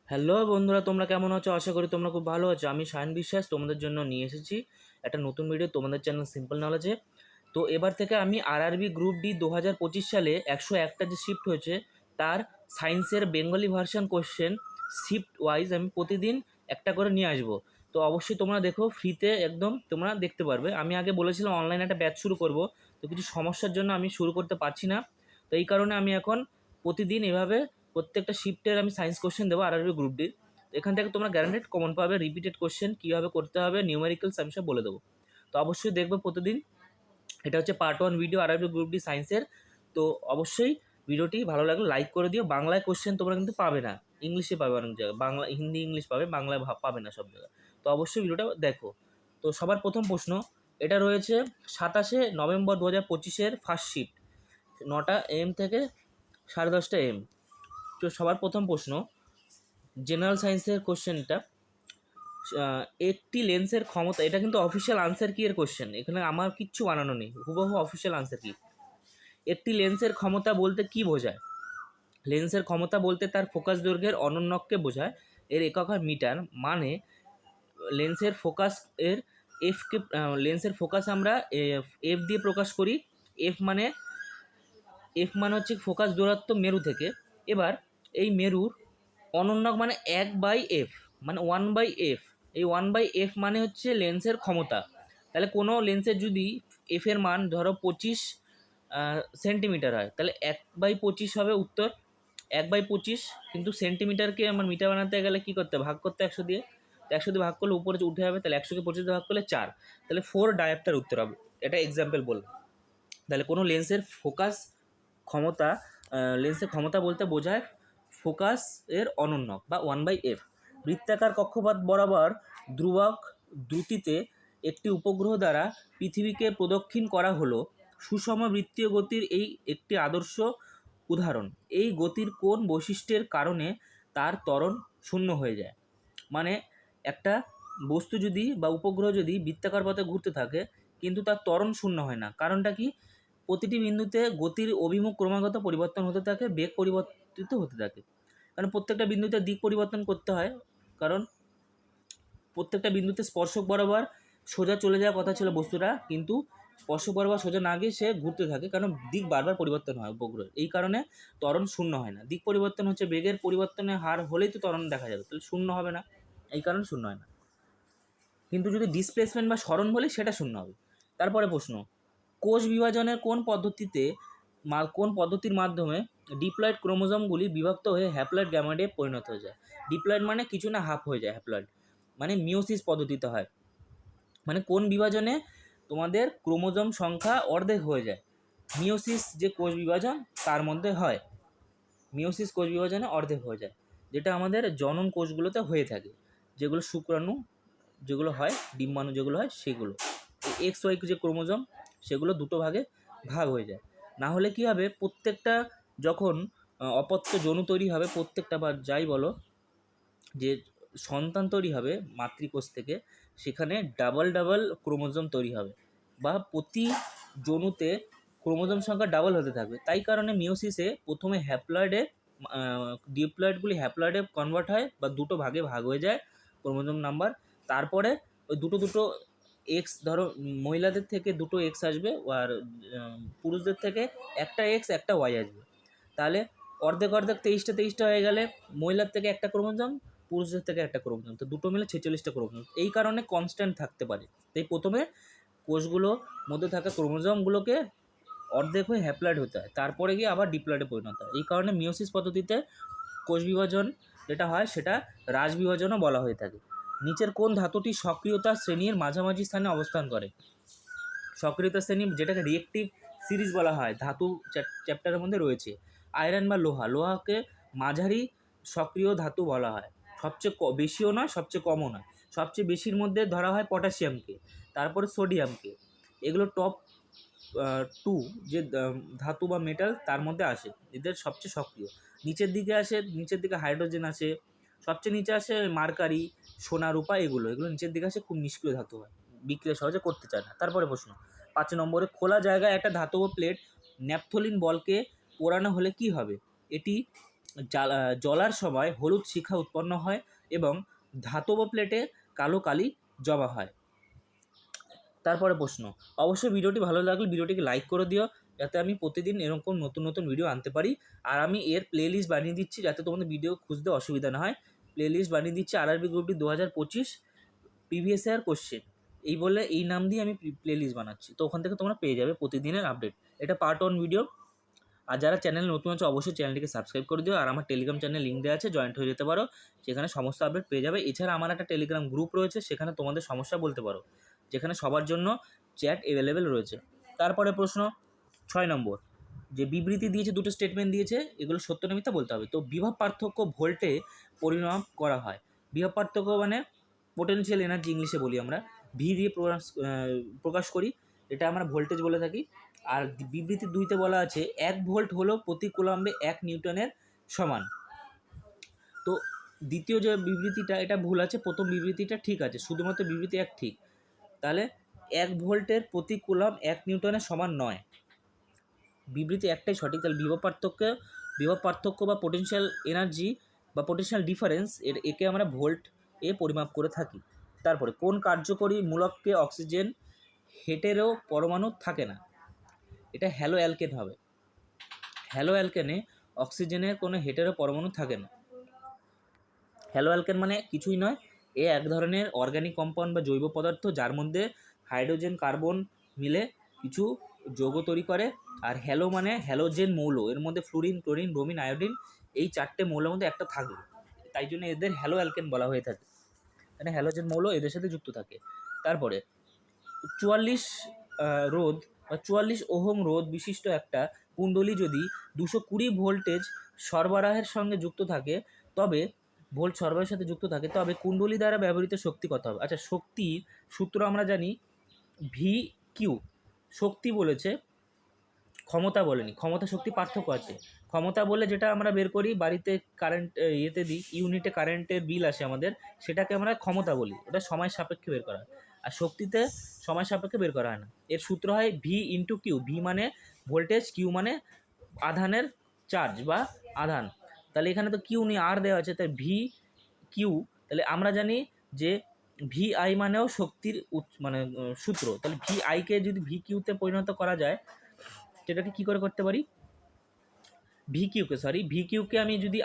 Hello বন্ধুরা, তোমরা কেমন আছো? আশা করি তোমরা খুব ভালো আছো। আমি সায়ন বিশ্বাস তোমাদের জন্য নিয়ে এসেছি একটা নতুন ভিডিও তোমাদের চ্যানেল সিম্পল নলেজে। তো এবার থেকে আমি আরআরবি গ্রুপ ডি 2025 সালে 101টা যে শিফট হয়েছে তার সায়েন্সের Bengali version question shift wise আমি প্রতিদিন একটা করে নিয়ে আসবো। তো অবশ্যই তোমরা দেখো, ফ্রিতে একদম তোমরা দেখতে পারবে। আমি আগে বলেছিলাম অনলাইনে একটা ব্যাচ শুরু করব, তো কিছু সমস্যার জন্য আমি শুরু করতে পারছি না। তো এই কারণে আমি এখন প্রতিদিন এভাবে প্রত্যেকটা শিফটের আমি সায়েন্স কোশ্চেন দেবো আরআরবি গ্রুপ ডির। এখান থেকে তোমরা গ্যারান্টেড কমন পাবে। রিপিটেড কোশ্চেন কীভাবে করতে হবে, নিউমেরিক্যালস আমি সব বলে দেবো। তো অবশ্যই দেখবে প্রতিদিন। এটা হচ্ছে part 1 video RRB group D সায়েন্সের। তো অবশ্যই ভিডিওটি ভালো লাগলে লাইক করে দিও। বাংলায় কোশ্চেন তোমরা কিন্তু পাবে না, ইংলিশে পাবে অনেক জায়গায়। বাংলা, হিন্দি, ইংলিশ পাবে, বাংলায় পাবে না সব জায়গায়। তো অবশ্যই ভিডিওটা দেখো। তো সবার প্রথম প্রশ্ন এটা রয়েছে 27 নভেম্বর 2025-এর ফার্স্ট শিফট, 9টা AM থেকে 10:30 AM। তো সবার প্রথম প্রশ্ন জেনারেল সায়েন্সের কোশ্চেনটা, একটি লেন্সের ক্ষমতা, এটা কিন্তু অফিসিয়াল আনসার কি এর কোশ্চেন, এখানে আমার কিচ্ছু বানানো নেই, হুবহু অফিসিয়াল আনসার কি। একটি লেন্সের ক্ষমতা বলতে কি বোঝায়? লেন্সের ক্ষমতা বলতে তার ফোকাস দৈর্ঘ্যের অনন্যককে বোঝায়। এর একক হয় মিটার। মানে লেন্সের ফোকাস এর এফকে, লেন্সের ফোকাস আমরা এফ দিয়ে প্রকাশ করি। এফ মানে এফ মানে হচ্ছে ফোকাস দূরত্ব মেরু থেকে। এবার এই মেরুর অনন্যক মানে 1/f, মানে 1/f। এই 1/f মানে হচ্ছে লেন্সের ক্ষমতা। তাহলে কোনো লেন্সের যদি এফ এর মান ধরো 25 সেন্টিমিটার হয়, তাহলে 1/25 হবে উত্তর। 1/25, কিন্তু সেন্টিমিটারকে আমার মিটার বানাতে গেলে কী করতে হবে? ভাগ করতে 100 দিয়ে। তো 100 দিয়ে ভাগ করলে উপরে উঠে যাবে, তাহলে 100কে 25 দিয়ে ভাগ করলে 4, তাহলে 4 ডায়াপ্টার উত্তর হবে। এটা এক্সাম্পল বললাম। তাহলে কোনো লেন্সের ফোকাস ক্ষমতা, লেন্সের ক্ষমতা বলতে বোঝায় ফোকাস এর অনন্যক বা 1/f। বৃত্তাকার কক্ষপথ বরাবর ধ্রুবক দ্রুতিতে একটি উপগ্রহ দ্বারা পৃথিবীকে প্রদক্ষিণ করা হলো সুষম বৃত্তীয় গতির এই একটি আদর্শ উদাহরণ। এই গতির কোন বৈশিষ্ট্যের কারণে তার ত্বরণ শূন্য হয়ে যায়? মানে একটা বস্তু যদি বা উপগ্রহ যদি বৃত্তাকার পথে ঘুরতে থাকে কিন্তু তার ত্বরণ শূন্য হয় না, কারণটা কি? প্রতিটি বিন্দুতে গতির অভিমুখ ক্রমাগত পরিবর্তন হতে থাকে, বেগ পরিবর্তিত হতে থাকে। কারণ প্রত্যেকটা বিন্দুতে দিক পরিবর্তন করতে হয়, কারণ প্রত্যেকটা বিন্দুতে স্পর্শক বরাবর সোজা চলে যাওয়ার কথা ছিল বস্তুটা, কিন্তু স্পর্শক বরাবর সোজা না গিয়ে সে ঘুরতে থাকে, কারণ দিক বারবার পরিবর্তন হয় উপগ্রহের। এই কারণে ত্বরণ শূন্য হয় না। দিক পরিবর্তন হচ্ছে বেগের পরিবর্তনের হার হলেই তো ত্বরণ দেখা যাবে, তাহলে শূন্য হবে না, এই কারণে শূন্য হয় না। কিন্তু যদি ডিসপ্লেসমেন্ট বা সরণ বলি সেটা শূন্য হবে। তারপরে প্রশ্ন, কোষ বিভাজনের কোন পদ্ধতির মাধ্যমে ডিপ্লয়েড ক্রোমোজোমগুলি বিভক্ত হয়ে হ্যাপ্লয়েড গ্যামেটে পরিণত হয়ে যায়? ডিপ্লয়েড মানে কিছু না হাফ হয়ে যায়, হ্যাপ্লয়েড মানে মিওসিস পদ্ধতিতে হয়। মানে কোন বিভাজনে তোমাদের ক্রোমোজোম সংখ্যা অর্ধেক হয়ে যায়? মিওসিস যে কোষ বিভাজন তার মধ্যে হয়। মিওসিস কোষ বিভাজনে অর্ধেক হয়ে যায়, যেটা আমাদের জনন কোষগুলোতে হয়ে থাকে, যেগুলো শুক্রাণু যেগুলো হয়, ডিম্বাণু যেগুলো হয় সেগুলো। এক্স ওয়াই যে ক্রোমোজোম সেগুলো দুটো ভাগে ভাগ হয়ে যায়। না হলে কি হবে, প্রত্যেকটা যখন অপত্য যৌন তৈরি হবে, প্রত্যেকটা বা যাই বলো যে সন্তান তৈরি হবে মাতৃকোষ থেকে, সেখানে ডাবল ডাবল ক্রোমোজোম তৈরি হবে, বা প্রতি যৌনুতে ক্রোমোজোম সংখ্যা ডাবল হতে থাকবে। তাই কারণে মিওসিসে প্রথমে হ্যাপ্লয়েডে ডিপ্লয়েডগুলি হ্যাপ্লয়েডে কনভার্ট হয় বা দুটো ভাগে ভাগ হয়ে যায় ক্রোমোজোম নাম্বার। তারপরে ওই দুটো দুটো এক্স, ধরো মহিলাদের থেকে দুটো এক্স আসবে আর পুরুষদের থেকে একটা এক্স একটা ওয়াই আসবে। তাহলে অর্ধেক অর্ধেক 23টা হয়ে গেলে মহিলার থেকে একটা ক্রোমোজোম, পুরুষদের থেকে একটা ক্রোমোজোম, তো দুটো মিলে 46টা ক্রোমোজোম। এই কারণে কনস্ট্যান্ট থাকতে পারে। তাই প্রথমে কোষগুলো মধ্যে থাকা ক্রোমোজোমগুলোকে অর্ধেক হয়ে হ্যাপ্লয়েড হতে হয়, তারপরে গিয়ে আবার ডিপ্লয়েডে পরিণত হয়। এই কারণে মিওসিস পদ্ধতিতে কোষ বিভাজন যেটা হয় সেটা রাজ বিভাজনও বলা হয়ে থাকে। নিচের কোন ধাতুটি সক্রিয়তা শ্রেণীর মাঝামাঝি স্থানে অবস্থান করে? সক্রিয়তা শ্রেণী, যেটাকে রিয়েক্টিভ সিরিজ বলা হয়, ধাতু চ্যাপ্টারের মধ্যে রয়েছে। আয়রন বা লোহাকে মাঝারি সক্রিয় ধাতু বলা হয়। সবচেয়ে বেশিও নয়, সবচেয়ে কমও নয়। সবচেয়ে বেশির মধ্যে ধরা হয় পটাশিয়ামকে, তারপরে সোডিয়ামকে। এগুলো টপ 2 যে ধাতু বা মেটাল তার মধ্যে আসে, এদের সবচেয়ে সক্রিয়। নিচের দিকে হাইড্রোজেন আসে, সবচেয়ে নিচে আসে মার্কারি, সোনা, রূপা, এগুলো নিচের দিকে আসে, খুব নিষ্ক্রিয় ধাতু হয়, বিক্রিয়া সহজে করতে চায় না। তারপরে প্রশ্ন 5 নম্বরে, খোলা জায়গায় একটা ধাতব প্লেট ন্যাপথলিন বলকে পোড়ানো হলে কি হবে? এটি জ্বলার সময় হলুদ শিখা উৎপন্ন হয় এবং ধাতব প্লেটে কালো কালি জমা হয়। তারপরে প্রশ্ন, অবশ্যই ভিডিওটি ভালো লাগলে ভিডিওটিকে লাইক করে দিও, যাতে আমি প্রতিদিন এরকম নতুন নতুন ভিডিও আনতে পারি। আর আমি এর প্লেলিস্ট বানিয়ে দিচ্ছি, যাতে তোমাদের ভিডিও খুঁজতে অসুবিধা না হয়। প্লেলিস্ট বানিয়ে দিচ্ছি আরআরবি গ্রুপটি 2025 প্রিভিয়াস ইয়ার কোশ্চেন, এই বলে এই নাম দিয়ে আমি প্লেলিস্ট বানাচ্ছি। তো ওখান থেকে তোমরা পেয়ে যাবে প্রতিদিনের আপডেট। এটা পার্ট 1 ভিডিও। আর যারা চ্যানেল নতুন আছে অবশ্যই চ্যানেলটিকে সাবস্ক্রাইব করে দিও। আর আমার টেলিগ্রাম চ্যানেল লিঙ্ক দেওয়া আছে, জয়েন্ট হয়ে যেতে পারো, সেখানে সমস্ত আপডেট পেয়ে যাবে। এছাড়া আমার একটা টেলিগ্রাম গ্রুপ রয়েছে, সেখানে তোমাদের সমস্যা বলতে পারো, যেখানে সবার জন্য চ্যাট অ্যাভেলেবেল রয়েছে। তারপরে প্রশ্ন 6 নম্বর, যে বিবৃতি দিয়েছে, দুটো স্টেটমেন্ট দিয়েছে, এগুলো সত্য না মিথ্যা বলতে হবে। তো বিভব পার্থক্য ভোল্টে পরিমাপ করা হয়। বিভব পার্থক্য মানে পোটেনশিয়াল এনার্জি, ইংলিশে বলি আমরা, ভি দিয়ে প্রকাশ করি, এটা আমরা ভোল্টেজ বলে থাকি। আর বিবৃতি 2তে বলা আছে 1 ভোল্ট হলো প্রতি কুলম্বে 1 নিউটনের সমান। তো দ্বিতীয় যে বিবৃতিটা, এটা ভুল আছে, প্রথম বিবৃতিটা ঠিক আছে, শুধুমাত্র বিবৃতি 1 ঠিক। তাহলে 1 ভোল্টের প্রতি কুলম্ব 1 নিউটনের সমান নয়, বিবৃতি একটাই সঠিক। তাহলে বিভব পার্থক্য বা পোটেনশিয়াল এনার্জি বা পোটেনশিয়াল ডিফারেন্স, একে আমরা ভোল্ট এ পরিমাপ করে থাকি। তারপরে কোন কার্যকরী মূলককে অক্সিজেন হেটেরো পরমাণু থাকে না? এটা হ্যালো অ্যালকেন হবে। হ্যালো অ্যালকেনে অক্সিজেনের কোনো হেটেরো পরমাণু থাকে না। হ্যালো অ্যালকেন মানে কিছুই নয়, এ এক ধরনের অর্গানিক কম্পাউন্ড বা জৈব পদার্থ, যার মধ্যে হাইড্রোজেন কার্বন মিলে কিছু যৌগ তৈরি করে। আর হ্যালো মানে হ্যালোজেন মৌল, এর মধ্যে ফ্লুরিন, ক্লোরিন, ব্রোমিন, আয়োডিন, এই 4টে মৌলের মধ্যে একটা থাকবে, তাই জন্য এদের হ্যালো অ্যালকেন বলা হয়ে থাকে। মানে হ্যালোজেন মৌল এদের সাথে যুক্ত থাকে। তারপরে 44 রোধ বা 44 ওহম রোধ বিশিষ্ট একটা কুণ্ডলী যদি 220 ভোল্টেজ সরবরাহের সঙ্গে যুক্ত থাকে, তবে ভোল্ট সরবরাহের সাথে যুক্ত থাকে, তবে কুণ্ডলী দ্বারা ব্যবহৃত শক্তি কত হবে? আচ্ছা, শক্তির সূত্র আমরা জানি ভি কিউ। শক্তি বলেছে, ক্ষমতা বলেনি। ক্ষমতা শক্তি পার্থক্য আছে। ক্ষমতা বলে যেটা আমরা বের করি বাড়িতে কারেন্ট ইয়েতে দিই, ইউনিটে কারেন্টের বিল আসে আমাদের, সেটাকে আমরা ক্ষমতা বলি, এটা সময় সাপেক্ষে বের করা হয়। আর শক্তিতে সময় সাপেক্ষে বের করা হয় না। এর সূত্র হয় ভি ইন্টু কিউ। ভি মানে ভোল্টেজ, কিউ মানে আধানের চার্জ বা আধান। তাহলে এখানে তো কিউ নিয়ে আর দেওয়া আছে, তাই ভি কিউ। তাহলে আমরা জানি যে ভি আই মানেও শক্তির মানে সূত্র। তাহলে ভি আইকে যদি ভি কিউতে পরিণত করা যায়, সেটাকে কী করে করতে পারি? ভি কিউকে আমি যদি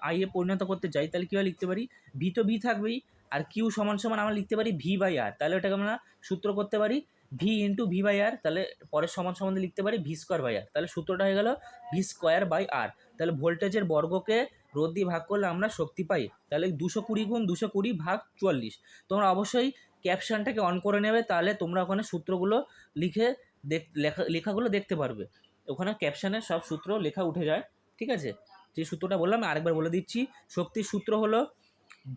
আইয়ে পরিণত করতে চাই, তাহলে কীভাবে লিখতে পারি? ভি তো ভি থাকবেই, আর কিউ সমান সমান আমরা লিখতে পারি ভি বাই আর। তাহলে ওটাকে আমরা সূত্র করতে পারি ভি ইন্টু ভি বাই আর। তাহলে পরের সমান সমানে লিখতে পারি ভি স্কোয়ার বাই আর। তাহলে সূত্রটা হয়ে গেল ভি স্কোয়ার বাই আর। তাহলে ভোল্টেজের বর্গকে রোধ দিয়ে ভাগ করলে আমরা শক্তি পাই। তাহলে 220 গুণ 220 ভাগ 44। তোমরা অবশ্যই ক্যাপশনটাকে অন করে নেবে, তাহলে তোমরা ওখানে সূত্রগুলো লিখে লেখাগুলো দেখতে পারবে। ওখানে ক্যাপশনে সব সূত্র লেখা উঠে যায়, ঠিক আছে? যে সূত্রটা বললাম আরেকবার বলে দিচ্ছি। শক্তির সূত্র হলো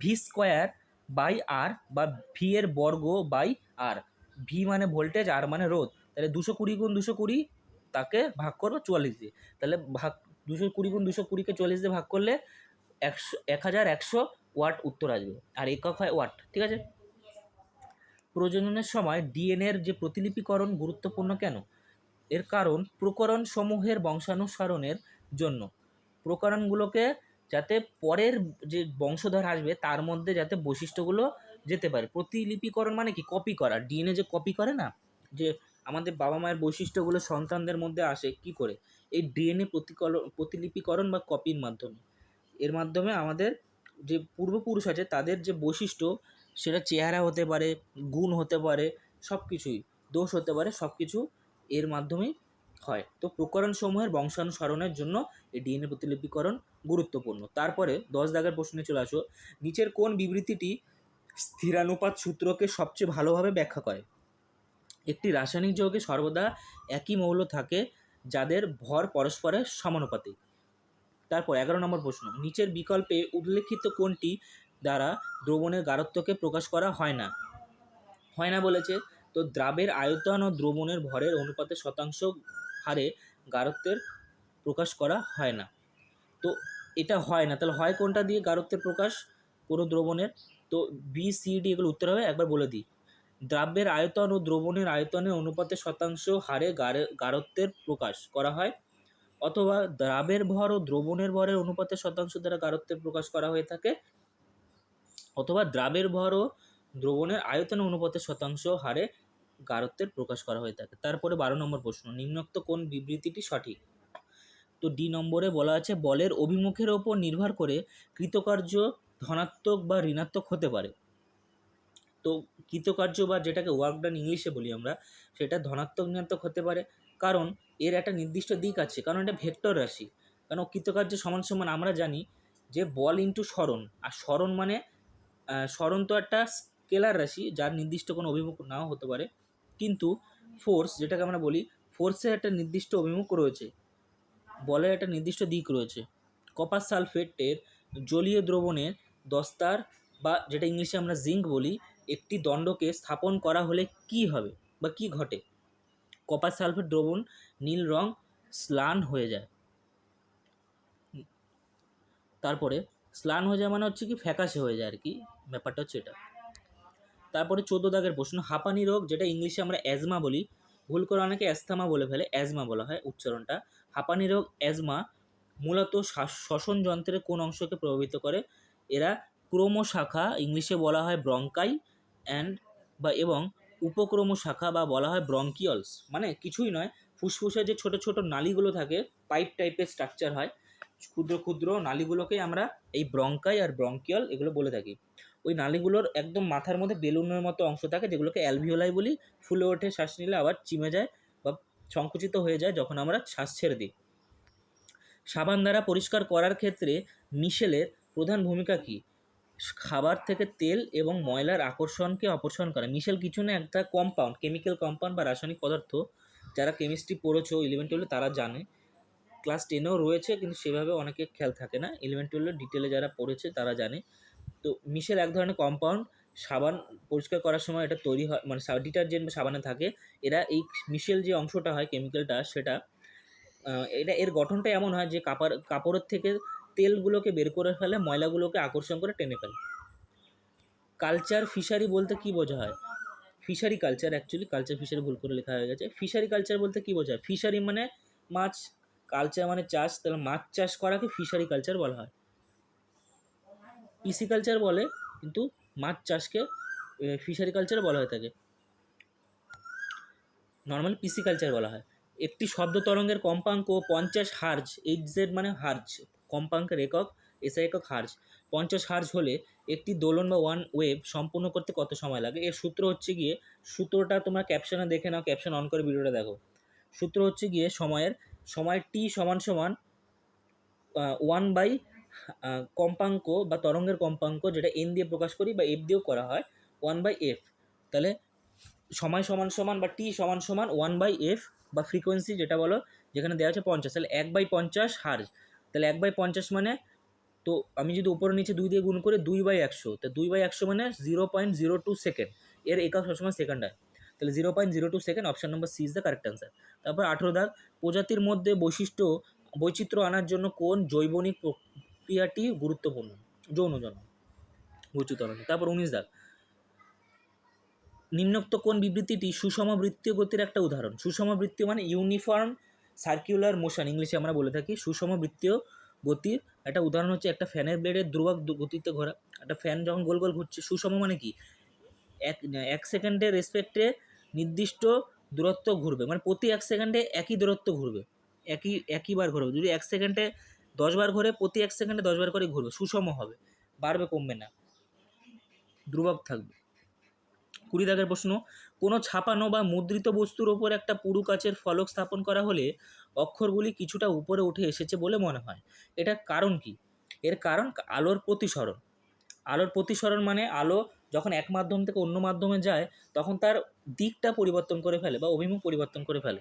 ভি স্কোয়ার বাই আর, বা ভি এর বর্গ বাই আর। ভি মানে ভোল্টেজ, আর মানে রোধ। তাহলে 220 গুণ 220 তাকে ভাগ করবো 44 দিয়ে। তাহলে 220 গুণ 220কে 44 দিয়ে ভাগ করলে 1100 ওয়াট উত্তর আসবে, আর একক হয় ওয়াট, ঠিক আছে? প্রজননের সময় ডিএনএর যে প্রতিলিপিকরণ গুরুত্বপূর্ণ কেন? এর কারণ প্রকরণ সমূহের বংশানুসরণের জন্য। প্রকরণগুলোকে যাতে পরের যে বংশধর আসবে তার মধ্যে যাতে বৈশিষ্ট্যগুলো যেতে পারে। প্রতিলিপিকরণ মানে কি? কপি করা। ডিএনএ যে কপি করে না, যে আমাদের বাবা মায়ের বৈশিষ্ট্যগুলো সন্তানদের মধ্যে আসে কি করে? এই ডিএনএ প্রতিলিপিকরণ বা কপির মাধ্যমে। এর মাধ্যমে আমাদের যে পূর্বপুরুষ আছে তাদের যে বৈশিষ্ট্য, সেটা চেহারা হতে পারে, গুণ হতে পারে, সব কিছুই, দোষ হতে পারে, সব কিছু এর মাধ্যমেই হয়। তো প্রকরণসমূহের বংশানুসরণের জন্য এই ডিএনএ প্রতিলিপিকরণ গুরুত্বপূর্ণ। তারপরে 10 দাগের প্রশ্নে চলে আসো। নিচের কোন বিবৃতিটি স্থিরানুপাত সূত্রকে সবচেয়ে ভালোভাবে ব্যাখ্যা করে? একটি রাসায়নিক যৌগে সর্বদা একই মৌল থাকে যাদের ভর পরস্পরের সমানুপাতিক। তারপর 11 নম্বর প্রশ্ন, নিচের বিকল্পে উল্লেখিত কোনটি দ্বারা দ্রবণের গাঢ়ত্বকে প্রকাশ করা হয় না বলেছে? তো দ্রাবের আয়তন ও দ্রবণের ভরের অনুপাতে শতাংশ হারে গাঢ়ত্বের প্রকাশ করা হয় না। তো এটা হয় না, তাহলে হয় কোনটা দিয়ে গাঢ়ত্বের প্রকাশ কোনো দ্রবণের? তো বি, সি, ডি এগুলো উত্তর হবে। একবার বলে দিই, দ্রাব্যের আয়তন ও দ্রবণের আয়তনের অনুপাতে শতাংশ হারে গাঢ়ত্বের প্রকাশ করা হয় অথবা দ্রাবের ভর ও দ্রবণের ভরের অনুপাতের শতাংশ দ্বারা গাঢ়ত্বের প্রকাশ করা হয়ে থাকে, অথবা দ্রাবের ভর ও দ্রবণের আয়তন অনুপাতের শতাংশ হারে গাঢ়ত্বের প্রকাশ করা হয়ে থাকে। তারপরে 12 নম্বর প্রশ্ন, নিম্নোক্ত কোন বিবৃতিটি সঠিক? তো ডি নম্বরে বলা আছে বলের অভিমুখের ওপর নির্ভর করে কৃতকার্য ধনাত্মক বা ঋণাত্মক হতে পারে। তো কৃতকার্য বা যেটাকে ওয়ার্ক ডান ইংলিশে বলি আমরা, সেটা ধনাত্মক ঋণাত্মক হতে পারে, কারণ এর একটা নির্দিষ্ট দিক আছে, কারণ এটা ভেক্টর রাশি। কারণ কৃতকার্য সমান সমান আমরা জানি যে বল ইন্টু সরণ, আর সরণ মানে সরণ তো একটা স্কেলার রাশি যার নির্দিষ্ট কোনো অভিমুখ নাও হতে পারে, কিন্তু ফোর্স যেটাকে আমরা বলি, ফোর্সের একটা নির্দিষ্ট অভিমুখ রয়েছে, বলের একটা নির্দিষ্ট দিক রয়েছে। কপার সালফেটের জলীয় দ্রবণের দস্তার বা যেটা ইংলিশে আমরা জিঙ্ক বলি, একটি দণ্ডকে স্থাপন করা হলে কি হবে বা কি ঘটে? কপার সালফেট দ্রবণ নীল রং স্লান হয়ে যায়। তারপরে স্লান হয়ে যায় মানে হচ্ছে কি ফ্যাকাশে হয়ে যায় আর কি, ব্যাপারটা হচ্ছে এটা। তারপরে 14 দাগের প্রশ্ন, হাঁপানি রোগ যেটা ইংলিশে আমরা অ্যাজমা বলি, ভুল করে অনেকে অ্যাস্থমা বলে ফেলে, অ্যাজমা বলা হয় উচ্চারণটা। হাঁপানি রোগ অ্যাজমা মূলত শ্বসন যন্ত্রের কোন অংশকে প্রভাবিত করে? এরা ক্রমশাখা, ইংলিশে বলা হয় ব্রঙ্কাই অ্যান্ড বা এবং উপক্রমশাখা বা বলা হয় ব্রঙ্কিয়লস, মানে কিছুই নয়, ফুসফুসে যে ছোট ছোট নালীগুলো থাকে, পাইপ টাইপের স্ট্রাকচার হয়, ক্ষুদ্র ক্ষুদ্র নালীগুলোকেই আমরা এই ব্রঙ্কাই আর ব্রঙ্কিয়ল এগুলো বলে থাকি। ওই নালীগুলোর একদম মাথার মধ্যে বেলুনের মতো অংশ থাকে, যেগুলোকে অ্যালভিওলাই বলি, ফুলে ওঠে শ্বাস নিলে, আবার চিমে যায় বা সংকুচিত হয়ে যায় যখন আমরা শ্বাস ছেড়ে দিই। সাবান দ্বারা পরিষ্কার করার ক্ষেত্রে মিশেলের প্রধান ভূমিকা কী? খাবার থেকে তেল এবং ময়লার আকর্ষণকে অপসারণ করে। মিশেল কিছু না, একটা কম্পাউন্ড, কেমিক্যাল কম্পাউন্ড বা রাসায়নিক পদার্থ, যারা কেমিস্ট্রি পড়েছো 11-12 তারা জানে, ক্লাস 10-এও রয়েছে কিন্তু সেভাবে অনেকে খেয়াল থাকে না, 11-12 ডিটেলে যারা পড়েছে তারা জানে। তো মিশেল এক ধরনের কম্পাউন্ড, সাবান পরিষ্কার করার সময় এটা তৈরি হয়, মানে ডিটারজেন্ট বা সাবানে থাকে, এরা এই মিশেল যে অংশটা হয় কেমিক্যালটা, সেটা এটা এর গঠনটা এমন হয় যে কাপড়ের থেকে তেলগুলোকে বের করে ফেলে, ময়লাগুলোকে আকর্ষণ করে টেনে ফেলে। কালচার ফিশারি বলতে কী বোঝা হয়? Fishery culture, actually culture fishery ভুল করে লেখা হয়ে গেছে। ফিশারি কালচার বলতে কী বোঝায়? ফিশারি মানে মাছ, কালচার মানে চাষ, তাহলে মাছ চাষ করাকে ফিশারি কালচার বলা হয়। পিসি কালচার বলে, কিন্তু মাছ চাষকে ফিশারি কালচার বলা হয়ে থাকে, নর্মালি পিসি কালচার বলা হয়। একটি শব্দ তরঙ্গের কম্পাঙ্ক 50 হার্জ, HZ মানে হার্জ, কম্পাঙ্কের একক, এসআই একক হার্জ, 50 হার্জ হলে একটি দোলন বা ওয়ান ওয়েভ সম্পূর্ণ করতে কত সময় লাগে? এর সূত্র হচ্ছে গিয়ে, সূত্রটা তোমরা ক্যাপশনে দেখে নাও, ক্যাপশন অন করে ভিডিওটা দেখো। সূত্র হচ্ছে গিয়ে সময় টি সমান সমান 1/, কম্পাঙ্ক বা তরঙ্গের কম্পাঙ্ক যেটা এন দিয়ে প্রকাশ করি বা এফ দিয়েও করা হয়, 1/f। তাহলে সময় সমান সমান বা টি সমান সমান 1/f বা ফ্রিকোয়েন্সি যেটা বলো, যেখানে দেওয়া আছে 50, তাহলে 1/50 হার্জ। তাহলে 1/50 মানে, তো আমি যদি উপরে নিচে 2 দিয়ে গুণ করে 2/100, তো 2/100 মানে 0.02 সেকেন্ড, এর একক সবসময় সেকেন্ড হয়, তাহলে 0.02 second, option number C is the correct answer. তারপর 18 দাগ, প্রজাতির মধ্যে বৈচিত্র্য আনার জন্য কোন জৈবনিক প্রক্রিয়াটি গুরুত্বপূর্ণ? যৌনজনন, বৈচিত্র্য। তারপর 19 দাগ, নিম্নোক্ত কোন বিবৃতিটি সুষম বৃত্তীয় গতির একটা উদাহরণ? সুষম বৃত্তীয় মানে ইউনিফর্ম সার্কুলার মোশন, ইংলিশে আমরা বলে থাকি। সুষম বৃত্তীয় গতির একটা উদাহরণ হচ্ছে একটা ফ্যানের ব্লেডের ধ্রুবক গতিতে ঘোরা। একটা ফ্যান যখন গোল গোল ঘুরছে, সুষম মানে কি? এক সেকেন্ডের রেসপেক্টে নির্দিষ্ট দূরত্ব ঘুরবে, মানে প্রতি 1 সেকেন্ডে একই দূরত্ব ঘুরবে, একইবার ঘুরবে। যদি 1 সেকেন্ডে 10 বার ঘোরে, প্রতি 1 সেকেন্ডে 10 বার করে ঘুরবে, সুষম হবে, বাড়বে কমবে না, ধ্রুবক থাকবে। 20 দাগের প্রশ্ন, কোনো ছাপানো বা মুদ্রিত বস্তুর ওপর একটা পুরু কাচের ফলক স্থাপন করা হলে অক্ষরগুলি কিছুটা উপরে উঠে এসেছে বলে মনে হয়। এটার কারণ কি? এর কারণ আলোর প্রতিসরণ। আলোর প্রতিসরণ মানে আলো যখন এক মাধ্যম থেকে অন্য মাধ্যমে যায়, তখন তার দিকটা পরিবর্তন করে ফেলে বা অভিমুখ পরিবর্তন করে ফেলে।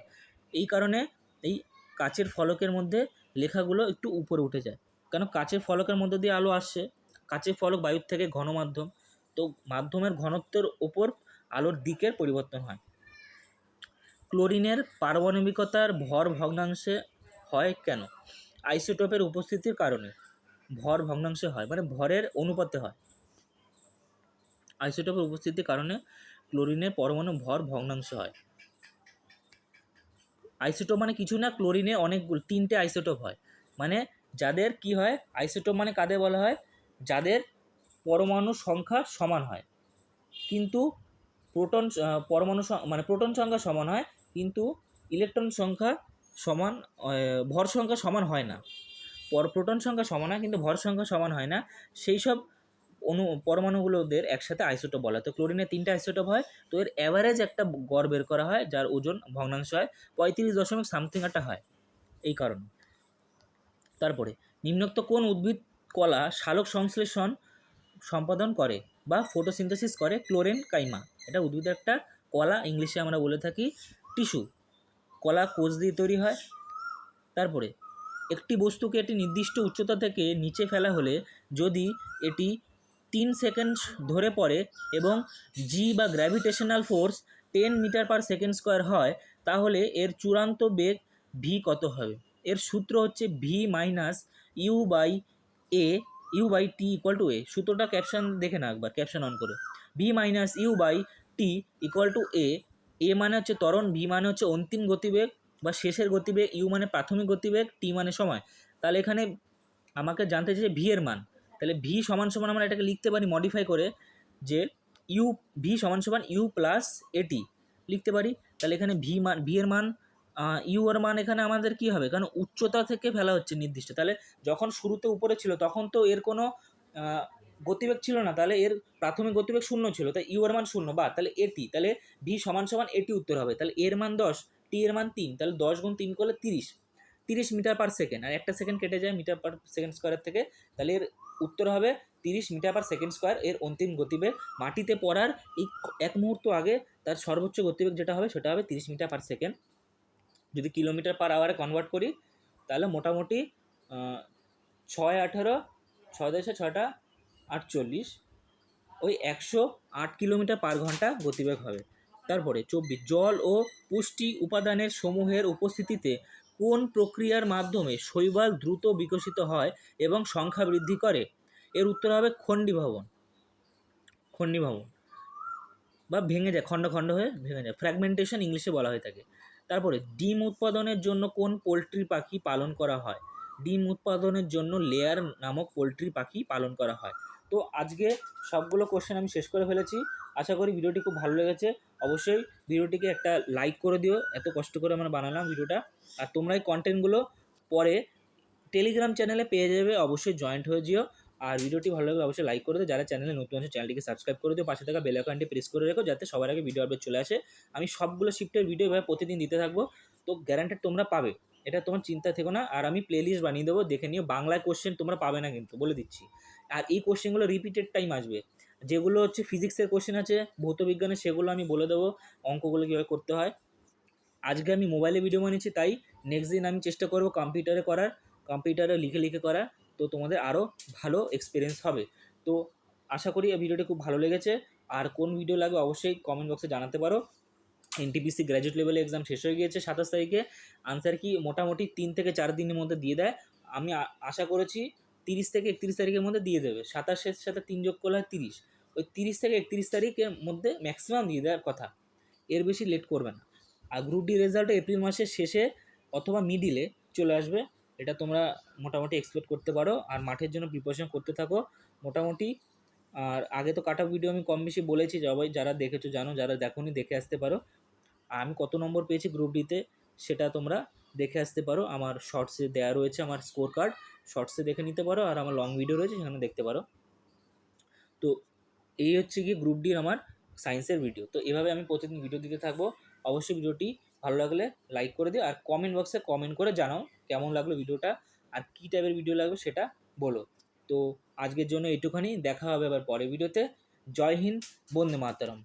এই কারণে এই কাচের ফলকের মধ্যে লেখাগুলো একটু উপরে উঠে যায়, কেন? কাচের ফলকের মধ্যে দিয়ে আলো আসছে, কাচের ফলক বায়ুর থেকে ঘন মাধ্যম, তো মাধ্যমের ঘনত্বের ওপর আলোর দিকের পরিবর্তন হয়। ক্লোরিনের পারমাণবিকতার ভর ভগ্নাংশে হয় কেন? আইসোটোপের উপস্থিতির কারণে ভর ভগ্নাংশে হয়, মানে ভরের অনুপাতে হয়। আইসোটোপের উপস্থিতির কারণে ক্লোরিনের পরমাণু ভর ভগ্নাংশে হয়। আইসোটোপ মানে কিছু না, ক্লোরিনে অনেকগুলো 3টে আইসোটোপ হয়, মানে যাদের কি হয় আইসোটোপ মানে কাদের বলা হয়, যাদের পরমাণু সংখ্যা সমান হয় কিন্তু প্রোটন মানে প্রোটন সংখ্যা সমান হয় কিন্তু ইলেকট্রন সংখ্যা সমান, ভর সংখ্যা সমান হয় না। প্রোটন সংখ্যা সমান হয় কিন্তু ভর সংখ্যা সমান হয় না, সেই সব পরমাণুগুলোদের একসাথে আইসোটোপ বলা হয়। তো ক্লোরিনের 3টে আইসোটোপ হয়, তো এর অ্যাভারেজ একটা গড় বের করা হয় যার ওজন ভগ্নাংশ হয় 35.something একটা হয় এই কারণে। তারপরে নিম্নোক্ত কোন উদ্ভিদ কলা সালোক সংশ্লেষণ সম্পাদন করে বা ফটোসিনথেসিস করে? ক্লোরেন কাইমা, এটা উদ্ভিদের একটা কলা, ইংলিশে আমরা বলে থাকি টিস্যু। কলা কোষ দিয়ে তৈরি হয়। তারপরে একটি বস্তুকে একটি নির্দিষ্ট উচ্চতা থেকে নিচে ফেলা হলে যদি এটি 3 সেকেন্ড ধরে পড়ে এবং জি বা gravitational force 10 metre per second square হয়, তাহলে এর চূড়ান্ত বেগ ভি কত হবে? এর সূত্র হচ্ছে V minus U by T equal to A. সূত্রটা ক্যাপশন দেখে না একবার, ক্যাপশন অন করে। V minus U by T equal to A মানে হচ্ছে ত্বরণ, ভি মানে হচ্ছে অন্তিম গতিবেগ বা শেষের গতিবেগ, ইউ মানে প্রাথমিক গতিবেগ, টি মানে সময়। তাহলে এখানে আমাকে জানতে চাইছে ভি এর মান, তাহলে ভি সমান সমান আমরা এটাকে লিখতে পারি মডিফাই করে যে ইউ ভি সমান সমান ইউ প্লাস এটি লিখতে পারি। তাহলে এখানে ভি এর মান ইউ এর মান এখানে আমাদের কি হবে, কারণ উচ্চতা থেকে ফেলা হচ্ছে নির্দিষ্ট, তাহলে যখন শুরুতে উপরে ছিল তখন তো এর কোনো গতিবেগ ছিল না, তাহলে এর প্রাথমিক গতিবেগ 0 ছিল, তাই ইউ এর মান 0 বা তাহলে এটি, তাহলে ভি সমান সমান এটি উত্তর হবে। তাহলে এর মান 10, টি এর মান 3, তাহলে 10 গুণ 3 করলে 30 মিটার পার সেকেন্ড, আর একটা সেকেন্ড কেটে যায় মিটার পার সেকেন্ড স্কোয়ারের থেকে, তাহলে এর উত্তর হবে 30 মিটার পার সেকেন্ড স্কোয়ার। এর অন্তিম গতিবেগ মাটিতে পড়ার এই এক মুহূর্ত আগে তার সর্বোচ্চ গতিবেগ যেটা হবে সেটা হবে 30 মিটার পার সেকেন্ড। যদি কিলোমিটার পার আওয়ারে কনভার্ট করি তাহলে মোটামুটি 6×18 6×6=48, ওই 108 কিলোমিটার পার ঘন্টা গতিবেগ হবে। তারপরে 24 জল ও পুষ্টি উপাদানের সমূহের উপস্থিতিতে কোন প্রক্রিয়ার মাধ্যমে শৈবাল দ্রুত বিকশিত হয় এবং সংখ্যা বৃদ্ধি করে? এর উত্তর হবে খণ্ডীভবন বা ভেঙে যায়, খণ্ড খণ্ড হয়ে ভেঙে যায়, ফ্র্যাগমেন্টেশন ইংলিশে বলা হয়ে থাকে। তারপরে ডিম উৎপাদনের জন্য কোন পোলট্রি পাখি পালন করা হয়? ডিম উৎপাদনের জন্য লেয়ার নামক পোলট্রি পাখি পালন করা হয়। তো আজকে সবগুলো কোশ্চেন আমি শেষ করে ফেলেছি, আশা করি ভিডিওটি খুব ভালো লেগেছে। অবশ্যই ভিডিওটিকে একটা লাইক করে দিও, এত কষ্ট করে আমরা বানালাম ভিডিওটা। আর তোমরা এই কন্টেন্টগুলো পরে টেলিগ্রাম চ্যানেলে পেয়ে যাবে, অবশ্যই জয়েন্ট হয়ে যেও। আর ভিডিওটি ভালো লাগলে অবশ্যই লাইক করে দিও, যারা চ্যানেলে নতুন আছে চ্যানেলটিকে সাবস্ক্রাইব করে দিও, পাশে থাকা বেল আইকনটি প্রেস করে রেখো যাতে সবার আগে ভিডিও আপডেট চলে আসে। আমি সবগুলো শিফটের ভিডিও এভাবে প্রতিদিন দিতে থাকবো, তো গ্যারান্টেড তোমরা পাবে, এটা তোমার চিন্তা থেকো না। আর আমি প্লেলিস্ট বানিয়ে দেবো, দেখে নিও। বাংলায় কোশ্চেন তোমরা পাবে না কিন্তু, বলে দিচ্ছি। আর এই কোশ্চেনগুলো রিপিটেড টাইম আসবে, যেগুলো হচ্ছে ফিজিক্সের কোশ্চেন আছে, ভৌত বিজ্ঞানের, সেগুলো আমি বলে দেবো অঙ্কগুলো কীভাবে করতে হয়। আজকে আমি মোবাইলে ভিডিও বানিয়েছি, তাই নেক্সট দিন আমি চেষ্টা করবো কম্পিউটারে করার, কম্পিউটারে লিখে করার, তো তোমাদের আরও ভালো এক্সপিরিয়েন্স হবে। তো আশা করি এই ভিডিওটি খুব ভালো লেগেছে। আর কোন ভিডিও লাগবে অবশ্যই কমেন্ট বক্সে জানাতে পারো। এনটিপিসি গ্র্যাজুয়েট লেভেলে এক্সাম শেষ হয়ে গিয়েছে 27 তারিখে, আনসার কি মোটামুটি 3 থেকে 4 দিনের মধ্যে দিয়ে দেয়। আমি আশা করেছি 30 থেকে 31 তারিখের মধ্যে দিয়ে দেবে, 27-এর সাথে 3 যোগ করলে হয় 30, ওই 30 থেকে 31 তারিখের মধ্যে ম্যাক্সিমাম দিয়ে দেওয়ার কথা, এর বেশি লেট করবে না। আর গ্রুপ ডি রেজাল্ট এপ্রিল মাসের শেষে অথবা মিডিলে চলে আসবে, এটা তোমরা মোটামুটি এক্সপেক্ট করতে পারো। আর মাঠের জন্য প্রিপারেশন করতে থাকো মোটামুটি। আর আগে তো কাট অফ ভিডিও আমি কম বেশি বলেছি, সবাই যারা দেখেছো জানো, যারা দেখোনি দেখে আসতে পারো। আর আমি কত নম্বর পেয়েছি গ্রুপ ডিতে সেটা তোমরা দেখে আসতে পারো, আমার শর্টসে দেওয়া রয়েছে, আমার স্কোর কার্ড শর্টসে দেখে নিতে পারো, আর আমার লং ভিডিও রয়েছে সেখানে দেখতে পারো। তো এই হচ্ছে গিয়ে গ্রুপ ডির আমার সায়েন্সের ভিডিও। তো এভাবে আমি প্রতিদিন ভিডিও দিতে থাকবো। অবশ্যই ভিডিওটি ভালো লাগলে লাইক করে দিও, আর কমেন্ট বক্সে কমেন্ট করে জানাও কেমন লাগলো ভিডিওটা, আর কী টাইপের ভিডিও লাগবে সেটা বলো। তো আজকের জন্য এইটুখানি, দেখা হবে আবার পরের ভিডিওতে। জয় হিন্দ, বন্দে মাতরম।